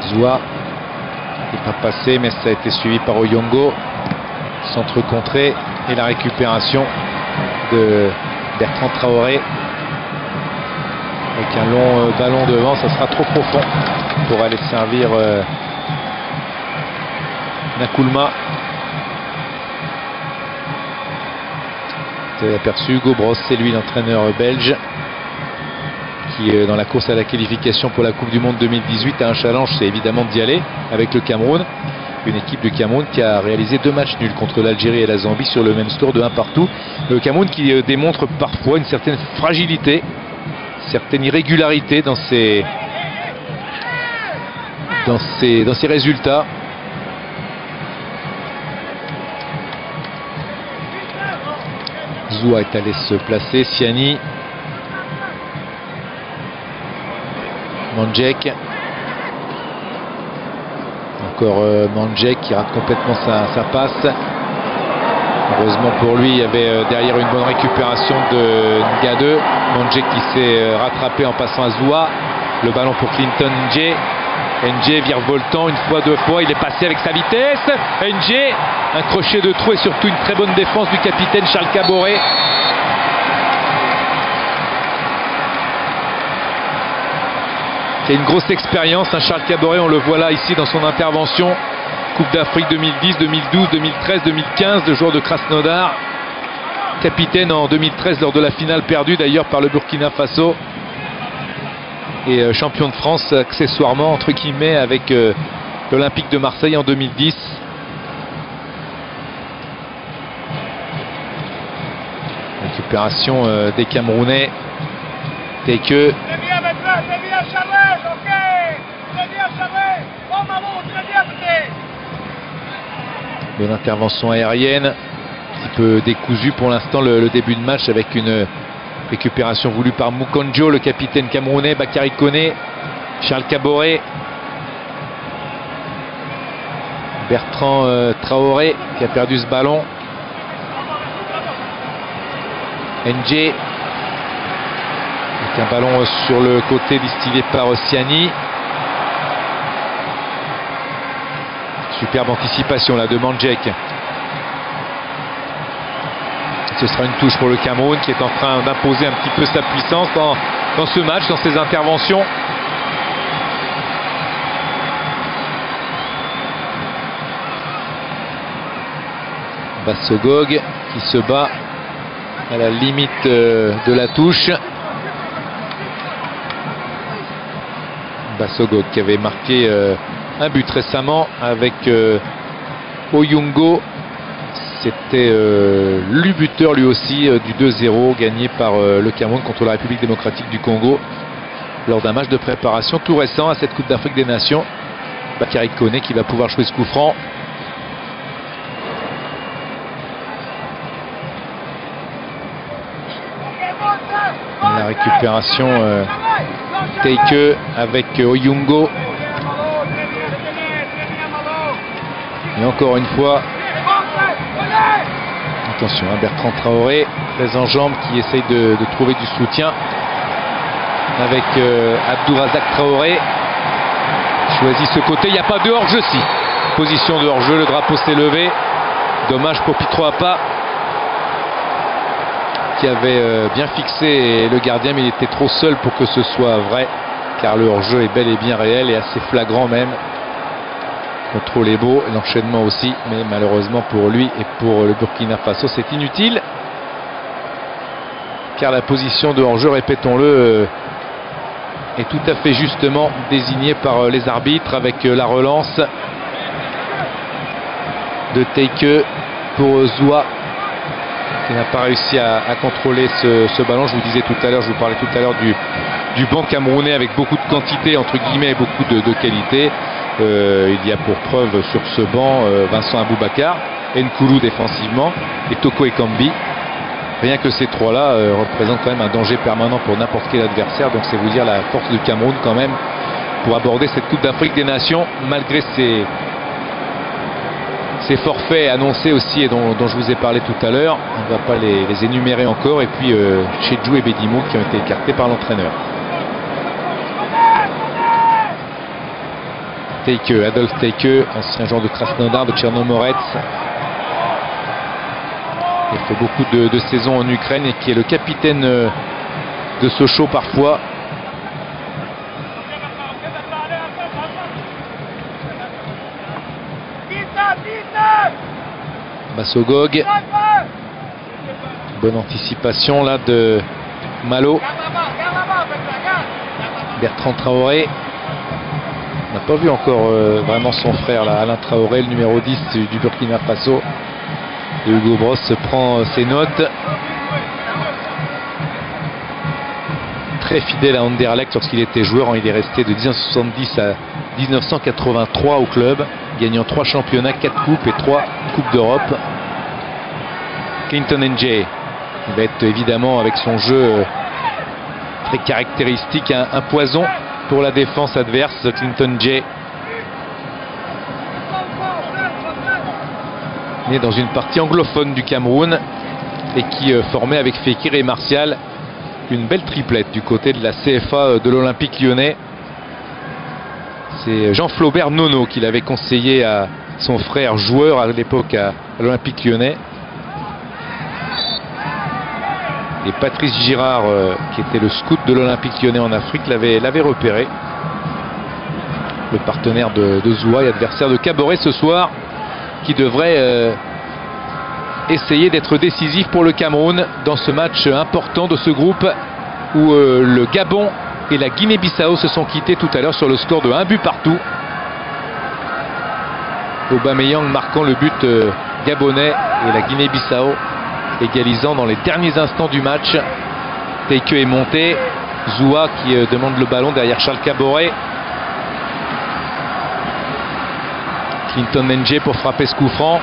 Zoua n'est pas passé, mais ça a été suivi par Oyongo. Centre contré et la récupération de Bertrand Traoré. Avec un long ballon devant, ça sera trop profond pour aller servir Nakoulma. Vous avez aperçu Hugo Bross, c'est lui l'entraîneur belge qui est dans la course à la qualification pour la Coupe du Monde 2018 a un challenge, c'est évidemment d'y aller avec le Cameroun. Une équipe du Cameroun qui a réalisé 2 matchs nuls contre l'Algérie et la Zambie sur le même score de 1 partout. Le Cameroun qui démontre parfois une certaine fragilité, une certaine irrégularité dans ses résultats. Zoua est allé se placer, Siani, Mandjek, encore Mandjek qui rate complètement sa passe. Heureusement pour lui, il y avait derrière une bonne récupération de Ngade. Mandjek qui s'est rattrapé en passant à Zoua. Le ballon pour Clinton Ndje. Ndje virevoltant une fois, 2 fois, il est passé avec sa vitesse. Ndje, un crochet de trou et surtout une très bonne défense du capitaine Charles Caboret. Qui a une grosse expérience, Charles Caboret, on le voit là ici dans son intervention. Coupe d'Afrique 2010, 2012, 2013, 2015, le joueur de Krasnodar. Capitaine en 2013 lors de la finale perdue d'ailleurs par le Burkina Faso. Et champion de France accessoirement entre guillemets avec l'Olympique de Marseille en 2010. Récupération des Camerounais. Teke. Bonne intervention aérienne, un petit peu décousu pour l'instant le début de match avec une récupération voulue par Mukonjo, le capitaine camerounais, Bakary Koné, Charles Caboret, Bertrand Traoré qui a perdu ce ballon, Ndje, avec un ballon sur le côté distillé par Siani. Superbe anticipation là de Mandjek. Ce sera une touche pour le Cameroun qui est en train d'imposer un petit peu sa puissance dans ce match, dans ses interventions. Bassogog qui se bat à la limite de la touche. Bassogog qui avait marqué un but récemment avec Oyongo. C'était le buteur lui aussi du 2-0 gagné par le Cameroun contre la République démocratique du Congo lors d'un match de préparation tout récent à cette Coupe d'Afrique des Nations. Bakary Koné qui va pouvoir jouer ce coup franc. La récupération Teke avec Oyongo. Et encore une fois, attention, Bertrand Traoré, très en jambes, qui essaye de trouver du soutien avec Abdourazak Traoré. Choisit ce côté, il n'y a pas de hors-jeu, si. Position de hors-jeu, le drapeau s'est levé. Dommage pour Pitro Apa, qui avait bien fixé le gardien, mais il était trop seul pour que ce soit vrai, car le hors-jeu est bel et bien réel et assez flagrant même. Le contrôle est beau, l'enchaînement aussi, mais malheureusement pour lui et pour le Burkina Faso, c'est inutile. Car la position de hors-jeu, répétons-le, est tout à fait justement désignée par les arbitres avec la relance de Teke pour Zoua, qui n'a pas réussi à contrôler ce ballon. Je vous disais tout à l'heure, je vous parlais tout à l'heure du banc camerounais avec beaucoup de quantité entre guillemets et beaucoup de qualité. Il y a pour preuve sur ce banc Vincent Aboubakar, Nkoulou défensivement et Toko Ekambi. Rien que ces trois-là représentent quand même un danger permanent pour n'importe quel adversaire. Donc c'est vous dire la force du Cameroun quand même pour aborder cette Coupe d'Afrique des Nations malgré ces forfaits annoncés aussi et dont je vous ai parlé tout à l'heure. On ne va pas les énumérer encore. Et puis Chedjou et Bedimo qui ont été écartés par l'entraîneur. Teike, Adolf Teike, ancien joueur de Krasnodar, de Tchernomorets, qui a fait beaucoup de saisons en Ukraine et qui est le capitaine de Sochaux parfois. Bassogog. Bonne anticipation là de Malo. Bertrand Traoré. On n'a pas vu encore vraiment son frère là, Alain Traoré, le numéro 10 du Burkina Faso. Et Hugo Bross prend ses notes. Très fidèle à Anderlecht lorsqu'il était joueur. Il est resté de 1970 à 1983 au club, gagnant 3 championnats, 4 coupes et 3 coupes d'Europe. Clinton N'Jie, il va être évidemment avec son jeu très caractéristique un poison pour la défense adverse. Clinton N'Jie, né dans une partie anglophone du Cameroun et qui formait avec Fekir et Martial une belle triplette du côté de la CFA de l'Olympique Lyonnais. C'est Jean Flaubert Nono qui l'avait conseillé à son frère joueur à l'époque à l'Olympique Lyonnais. Et Patrice Girard, qui était le scout de l'Olympique Lyonnais en Afrique, l'avait repéré. Le partenaire de Zoua et adversaire de Caboret ce soir, qui devrait essayer d'être décisif pour le Cameroun dans ce match important de ce groupe où le Gabon et la Guinée-Bissau se sont quittés tout à l'heure sur le score de 1 but partout. Aubameyang marquant le but gabonais et la Guinée-Bissau égalisant dans les derniers instants du match. Teike est monté. Zoua qui demande le ballon derrière Charles Caboret. Clinton N'Jie pour frapper ce coup franc.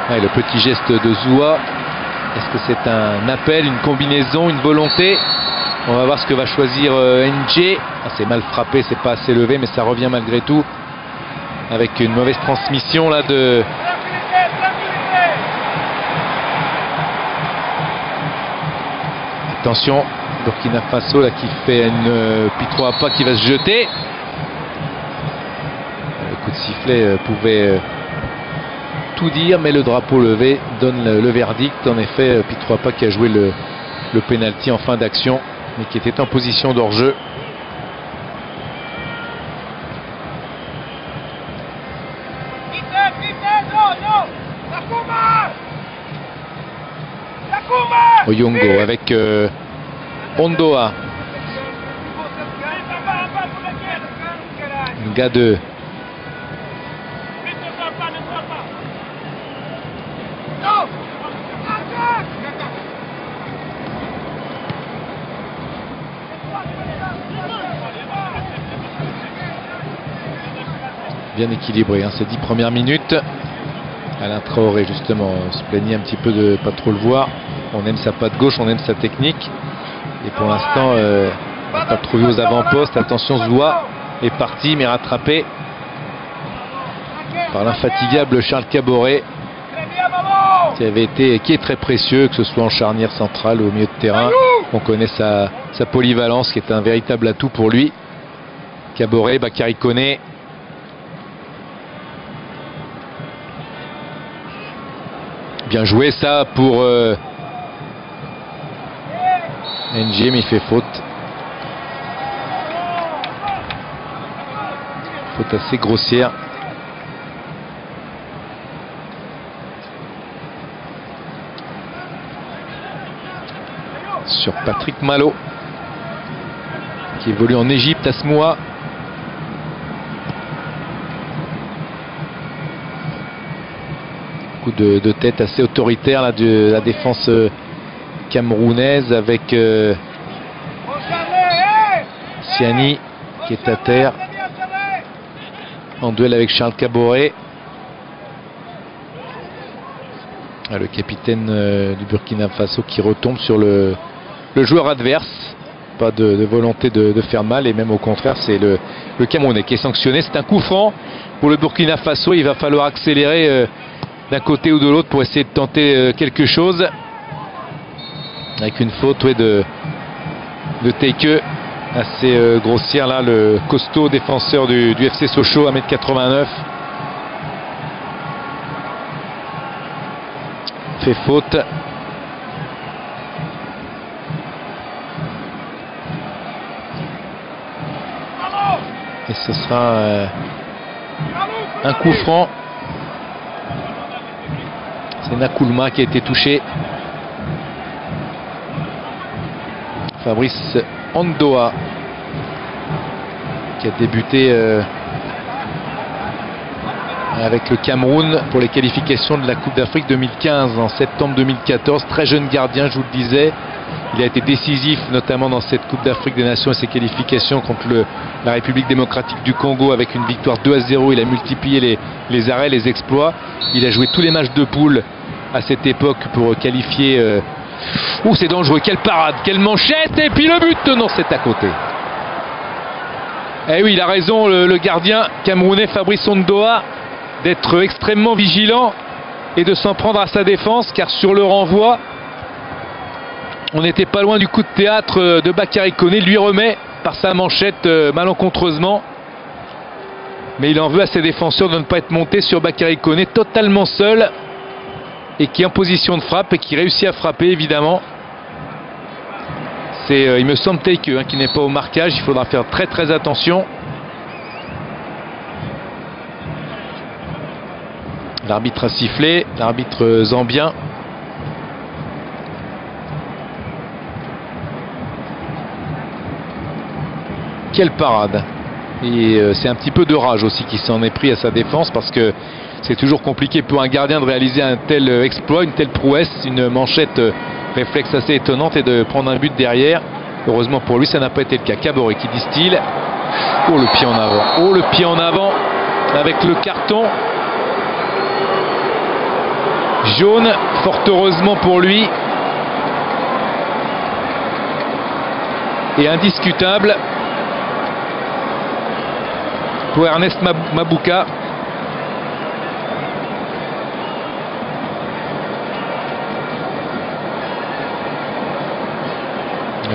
Ouais, le petit geste de Zoua. Est-ce que c'est un appel, une combinaison, une volonté? On va voir ce que va choisir N'Jie. Ah, c'est mal frappé, c'est pas assez levé, mais ça revient malgré tout. Avec une mauvaise transmission là de... Attention, Burkina Faso là qui fait une Pitro Apa qui va se jeter. Le coup de sifflet pouvait tout dire, mais le drapeau levé donne le verdict. En effet, Pitro Apa qui a joué le pénalty en fin d'action, mais qui était en position d'hors-jeu. Oyongo avec Ondoa. Nga2. Bien équilibré hein, ces 10 premières minutes. Alain Traoré justement se plaignait un petit peu de pas trop le voir. On aime sa patte gauche, on aime sa technique. Et pour l'instant, on n'a pas trouvé aux avant-postes. Attention, Zoua est parti, mais rattrapé par l'infatigable Charles Caboret, qui est très précieux, que ce soit en charnière centrale ou au milieu de terrain. On connaît sa polyvalence, qui est un véritable atout pour lui. Caboret, Bakary Koné. Bien joué ça pour N'Jie, mais il fait faute. Faute assez grossière. Sur Patrick Malo, qui évolue en Égypte à Smoua. Coup de tête assez autoritaire là, de la défense camerounaise avec Siani qui est à terre en duel avec Charles Caboret. Le capitaine du Burkina Faso qui retombe sur le joueur adverse. Pas de volonté de faire mal, et même au contraire, c'est le Camerounais qui est sanctionné. C'est un coup franc pour le Burkina Faso. Il va falloir accélérer d'un côté ou de l'autre pour essayer de tenter quelque chose. Avec une faute de Teike. assez grossière là, le costaud défenseur du FC Sochaux, 1m89. Fait faute. Et ce sera un coup franc. C'est Nakoulma qui a été touché. Fabrice Ondoa qui a débuté avec le Cameroun pour les qualifications de la Coupe d'Afrique 2015 en septembre 2014. Très jeune gardien, je vous le disais. Il a été décisif notamment dans cette Coupe d'Afrique des Nations et ses qualifications contre la République démocratique du Congo avec une victoire 2-0. Il a multiplié les arrêts, les exploits. Il a joué tous les matchs de poule à cette époque pour qualifier... Ouh, c'est dangereux, quelle parade, quelle manchette, et puis le but, non, c'est à côté. Eh oui, il a raison, le gardien camerounais Fabrice Ondoa, d'être extrêmement vigilant et de s'en prendre à sa défense, car sur le renvoi, on n'était pas loin du coup de théâtre de Bakary Koné. Lui remet par sa manchette malencontreusement. Mais il en veut à ses défenseurs de ne pas être monté sur Bakary Koné, totalement seul. Et qui est en position de frappe et qui réussit à frapper évidemment. C'est, il me semble, Teike qui n'est pas au marquage. Il faudra faire très très attention. L'arbitre a sifflé, l'arbitre zambien. Quelle parade! Et c'est un petit peu de rage aussi qui s'en est pris à sa défense, parce que c'est toujours compliqué pour un gardien de réaliser un tel exploit, une telle prouesse, une manchette réflexe assez étonnante et de prendre un but derrière. Heureusement pour lui, ça n'a pas été le cas. Kaboré qui distille. Oh, le pied en avant. Oh, le pied en avant avec le carton jaune, fort heureusement pour lui. Et indiscutable pour Ernest Mabouka.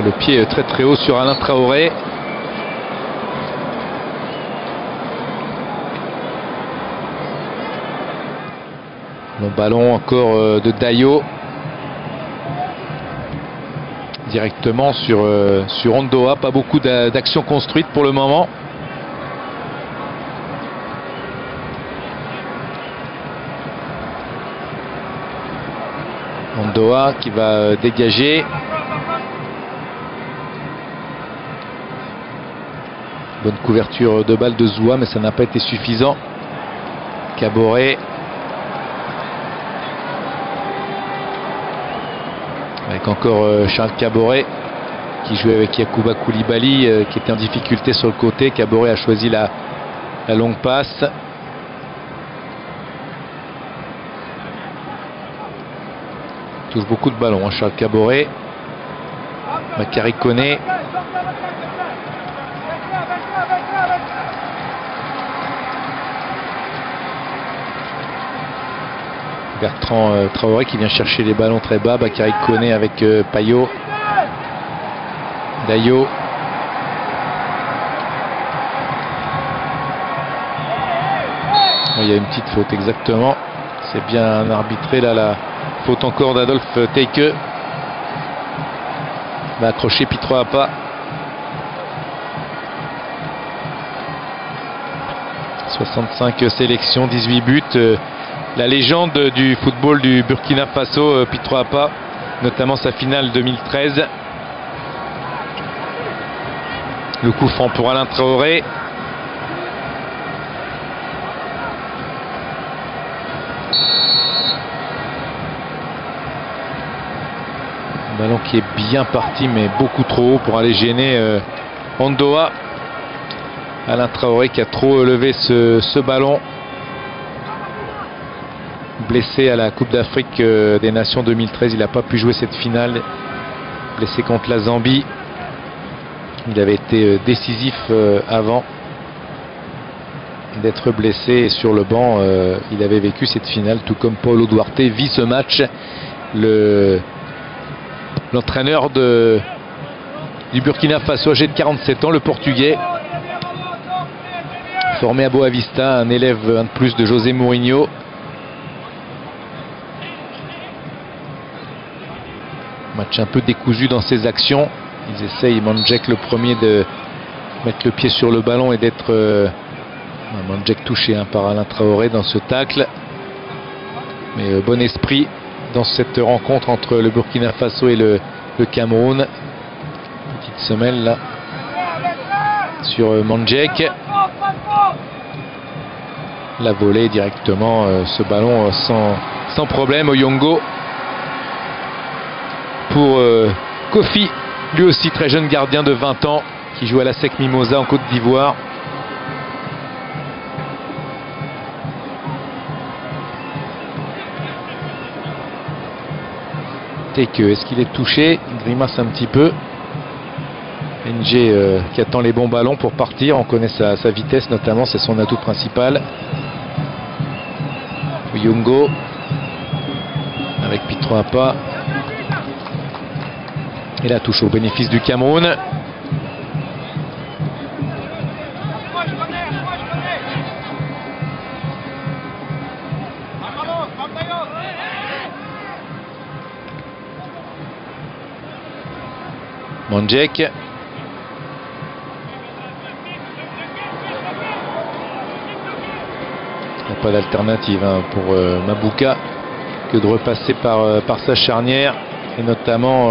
Le pied très très haut sur Alain Traoré. Le ballon encore de Dayo. Directement sur Ondoa. Pas beaucoup d'actions construites pour le moment. Ondoa qui va dégager. Bonne couverture de balle de Zoua, mais ça n'a pas été suffisant. Kaboré. Avec encore Charles Kaboré qui jouait avec Yacouba Koulibaly qui était en difficulté sur le côté. Kaboré a choisi la longue passe. Touche beaucoup de ballons, hein, Charles Kaboré. Bakary Koné. Bertrand Traoré qui vient chercher les ballons très bas. Bakary Koné avec Payot. Dayo. Il y a une petite faute exactement. C'est bien arbitré là, la faute encore d'Adolphe Teike. Va accrocher Pitro Apa. 65 sélections, 18 buts. La légende du football du Burkina Faso, Pitro Apa, notamment sa finale 2013. Le coup franc pour Alain Traoré. Un ballon qui est bien parti, mais beaucoup trop haut pour aller gêner Ondoa. Alain Traoré qui a trop levé ce ballon. Blessé à la Coupe d'Afrique des Nations 2013, il n'a pas pu jouer cette finale. Blessé contre la Zambie. Il avait été décisif avant d'être blessé. Et sur le banc, il avait vécu cette finale, tout comme Paulo Duarte vit ce match. L'entraîneur de du Burkina Faso, âgé de 47 ans, le Portugais. Formé à Boavista, un élève un de plus de José Mourinho. Match un peu décousu dans ses actions. Ils essayent, Mandjek le premier, de mettre le pied sur le ballon et d'être... Mandjek touché par Alain Traoré dans ce tacle. Mais bon esprit dans cette rencontre entre le Burkina Faso et le Cameroun. Petite semelle là sur Mandjek. La volée directement, ce ballon sans problème. Oyongo pour Kofi, lui aussi très jeune gardien de 20 ans qui joue à la SEC Mimosa en Côte d'Ivoire. Teke, est-ce qu'il est touché? Il grimace un petit peu. NG qui attend les bons ballons pour partir. On connaît sa vitesse notamment, c'est son atout principal. Oyongo avec Pitro Apa. Et la touche au bénéfice du Cameroun. Mandjek. Il n'y a pas d'alternative pour Mabouka que de repasser par sa charnière et notamment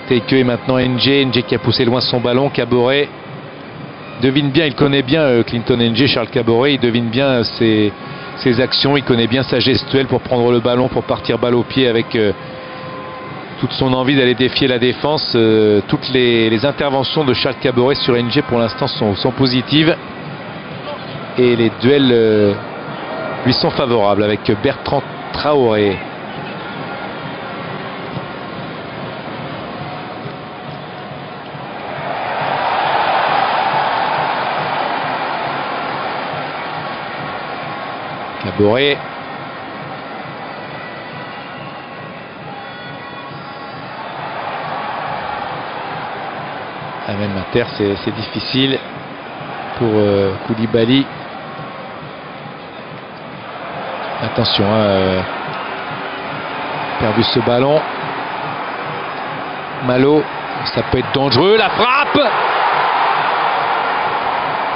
Teke et maintenant NG qui a poussé loin son ballon. Kaboré devine bien, il connaît bien Clinton NG, Charles Kaboré, il devine bien ses actions, il connaît bien sa gestuelle pour prendre le ballon, pour partir balle au pied avec toute son envie d'aller défier la défense. Toutes les interventions de Charles Kaboré sur NG pour l'instant sont positives et les duels lui sont favorables avec Bertrand Traoré. Kaboré. Même à terre, c'est difficile pour Koulibaly. Attention, perdu ce ballon. Malo, ça peut être dangereux. La frappe,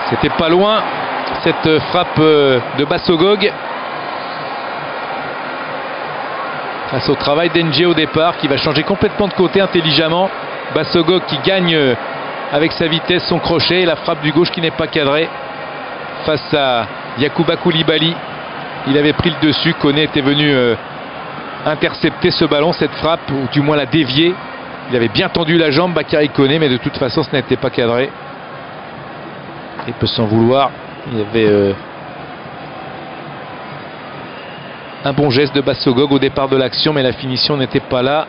c'était pas loin cette frappe de Bassogog. Grâce au travail d'NG au départ, qui va changer complètement de côté intelligemment. Bassogog qui gagne avec sa vitesse son crochet et la frappe du gauche qui n'est pas cadrée face à Yacouba Koulibaly. Il avait pris le dessus, Koné était venu intercepter ce ballon, cette frappe, ou du moins la dévier. Il avait bien tendu la jambe, Bakary Koné, mais de toute façon ce n'était pas cadré. Il peut s'en vouloir. Il y avait un bon geste de Bassogog au départ de l'action, mais la finition n'était pas là.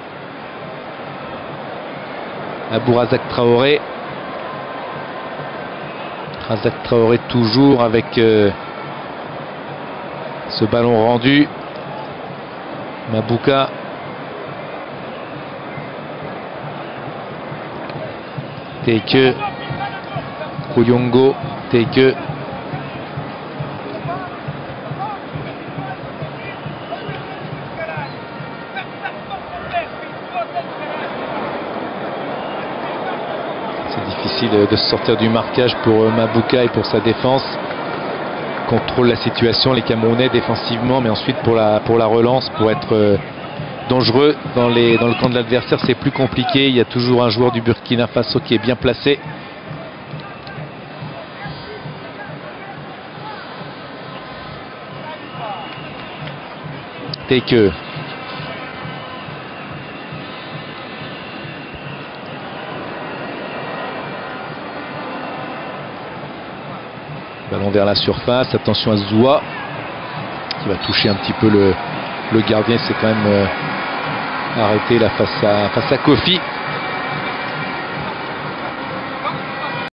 Abourazak Traoré. Razak Traoré toujours avec ce ballon rendu. Mabouka. Teke. Oyongo. Teke. De se sortir du marquage pour Mabouka et pour sa défense. Contrôle la situation les Camerounais défensivement, mais ensuite pour la relance, pour être dangereux dans le camp de l'adversaire, c'est plus compliqué. Il y a toujours un joueur du Burkina Faso qui est bien placé. Teke. Ballon vers la surface, attention à Zoua qui va toucher un petit peu le gardien, c'est quand même arrêté là face à Kofi.